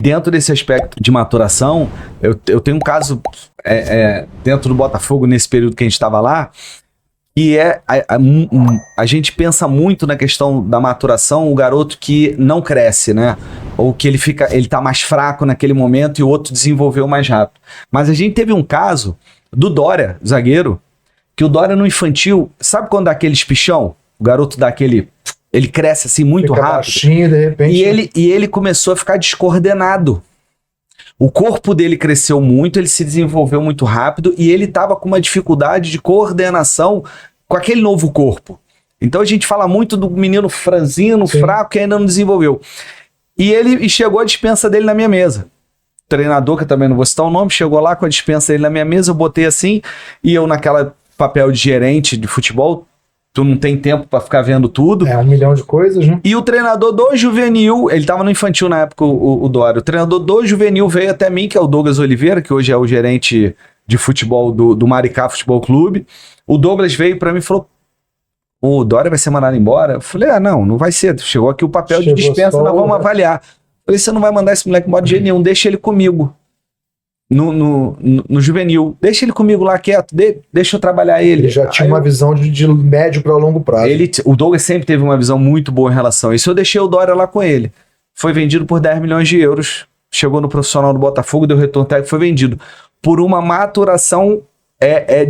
Dentro desse aspecto de maturação, eu tenho um caso dentro do Botafogo, nesse período que a gente estava lá, que a gente pensa muito na questão da maturação, o garoto que não cresce, né? Ou que ele tá mais fraco naquele momento e o outro desenvolveu mais rápido. Mas a gente teve um caso do Dória, zagueiro, que o Dória no infantil, sabe quando dá aquele espichão? O garoto dá aquele... Ele cresce assim muito rápido. Baixinho, de repente. E ele começou a ficar descoordenado. O corpo dele cresceu muito, ele se desenvolveu muito rápido e ele estava com uma dificuldade de coordenação com aquele novo corpo. Então a gente fala muito do menino franzino, fraco, que ainda não desenvolveu. E chegou a dispensa dele na minha mesa. O treinador, que eu também não vou citar o nome, chegou lá com a dispensa dele na minha mesa, eu botei assim, e eu naquela papel de gerente de futebol, tu não tem tempo pra ficar vendo tudo. 1 milhão de coisas, né? E o treinador do juvenil, ele tava no infantil na época, o Dória, o treinador do juvenil veio até mim, que é o Douglas Oliveira, que hoje é o gerente de futebol do Maricá Futebol Clube. O Douglas veio pra mim e falou, o Dória vai ser mandado embora? Eu falei, não vai ser. Chegou aqui o papel de dispensa, nós vamos avaliar. Eu falei, você não vai mandar esse moleque embora de jeito nenhum, deixa ele comigo. No juvenil, deixa ele comigo lá quieto, deixa eu trabalhar ele. Ele já tinha uma visão de médio para longo prazo. O Douglas sempre teve uma visão muito boa em relação a isso. Eu deixei o Dória lá com ele. Foi vendido por 10 milhões de euros. Chegou no profissional do Botafogo, deu retorno técnico, foi vendido. Por uma maturação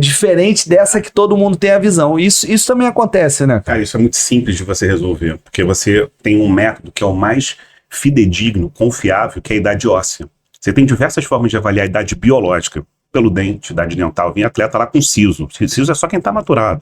diferente dessa que todo mundo tem a visão. Isso também acontece, né? Cara, isso é muito simples de você resolver, porque você tem um método que é o mais fidedigno, confiável, que é a idade óssea. Você tem diversas formas de avaliar a idade biológica, pelo dente, idade dental. Vem atleta lá com siso. Siso é só quem está maturado.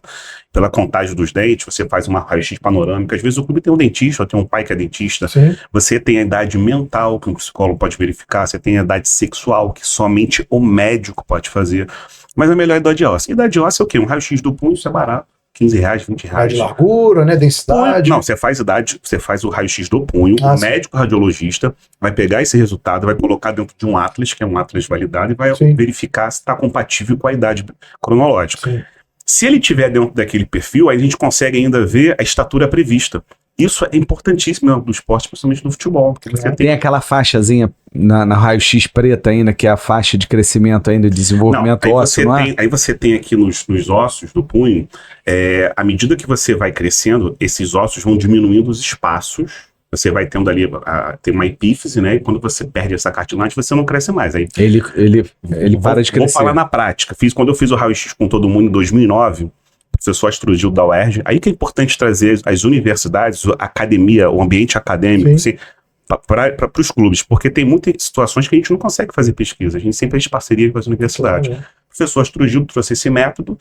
Pela contagem dos dentes, você faz uma raio-x panorâmica. Às vezes o clube tem um dentista, ou tem um pai que é dentista. Sim. Você tem a idade mental, que um psicólogo pode verificar. Você tem a idade sexual, que somente o médico pode fazer. Mas a melhor idade óssea. Idade óssea é o quê? Um raio-x do punho, isso é barato. R$15, R$20. De largura, né? Densidade. Não, você faz o raio-x do punho, o médico radiologista vai pegar esse resultado, vai colocar dentro de um atlas, que é um atlas validado, e vai verificar se está compatível com a idade cronológica. Sim. Se ele tiver dentro daquele perfil, aí a gente consegue ainda ver a estatura prevista. Isso é importantíssimo do esporte, principalmente no futebol. Porque você tem aquela faixazinha na raio-x preta ainda, que é a faixa de crescimento ainda, de desenvolvimento ósseo, não é? Aí você tem aqui nos ossos do punho, à medida que você vai crescendo, esses ossos vão diminuindo os espaços, você vai tendo ali, tem uma epífise, né? E quando você perde essa cartilagem, você não cresce mais. Aí, ele para de crescer. Vou falar na prática. Quando eu fiz o raio-x com todo mundo em 2009, professor Astrogil da UERJ, aí que é importante trazer as universidades, a academia, o ambiente acadêmico, assim, para os clubes, porque tem muitas situações que a gente não consegue fazer pesquisa, a gente sempre faz parceria com as universidades. O professor Astrogil trouxe esse método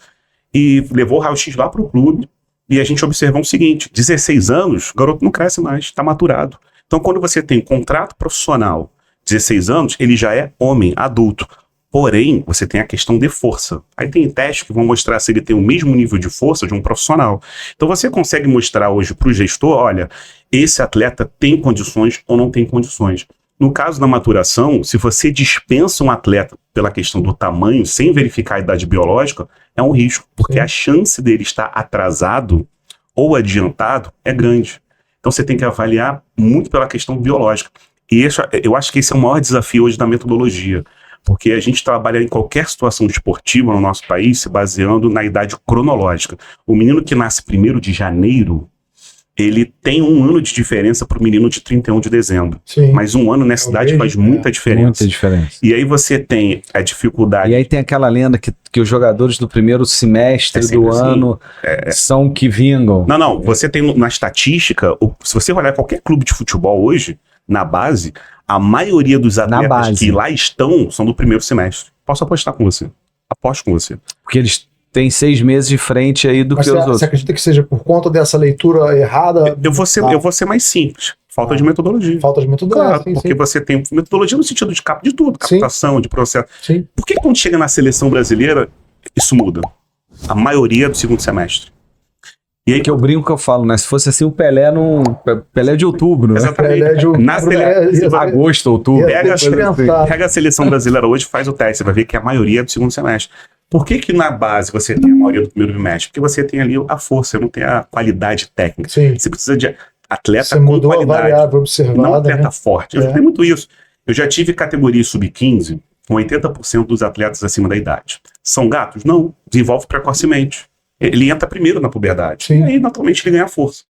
e levou o raio-x lá para o clube, e a gente observou o seguinte, 16 anos, o garoto não cresce mais, está maturado. Então quando você tem contrato profissional, 16 anos, ele já é homem, adulto. Porém, você tem a questão de força. Aí tem testes que vão mostrar se ele tem o mesmo nível de força de um profissional. Então você consegue mostrar hoje para o gestor, olha, esse atleta tem condições ou não tem condições. No caso da maturação, se você dispensa um atleta pela questão do tamanho, sem verificar a idade biológica, é um risco, porque a chance dele estar atrasado ou adiantado é grande. Então você tem que avaliar muito pela questão biológica. E eu acho que esse é o maior desafio hoje da metodologia. Porque a gente trabalha em qualquer situação esportiva no nosso país se baseando na idade cronológica. O menino que nasce 1º de janeiro, ele tem 1 ano de diferença para o menino de 31 de dezembro. Sim. Mas 1 ano nessa idade faz muita diferença. Muita diferença. E aí você tem a dificuldade... E aí tem aquela lenda que os jogadores do primeiro semestre do ano são que vingam. Não, você tem na estatística, se você olhar qualquer clube de futebol hoje, na base, a maioria dos atletas que lá estão são do primeiro semestre. Posso apostar com você. Aposto com você. Porque eles têm 6 meses de frente aí do que os outros. Você acredita que seja por conta dessa leitura errada? Eu vou ser mais simples. Falta de metodologia. Falta de metodologia. Claro, porque você tem metodologia no sentido de tudo. Captação, de processo. Sim. Por que quando chega na seleção brasileira, isso muda? A maioria do segundo semestre. E aí que eu brinco que eu falo, né? Se fosse assim, o Pelé de outubro, né? Exatamente. Pelé de outubro, agosto, outubro. Pega a seleção brasileira hoje, faz o teste, você vai ver que a maioria é do segundo semestre. Por que na base você tem a maioria do primeiro semestre? Porque você tem ali a força, você não tem a qualidade técnica. Sim. Você precisa de atleta você com mudou qualidade. a variável observada, não atleta forte. Eu tem muito isso. Eu já tive categoria sub-15 com 80% dos atletas acima da idade. São gatos? Não. Desenvolve precocemente. Ele entra primeiro na puberdade. Sim. E aí, naturalmente, ele ganha força.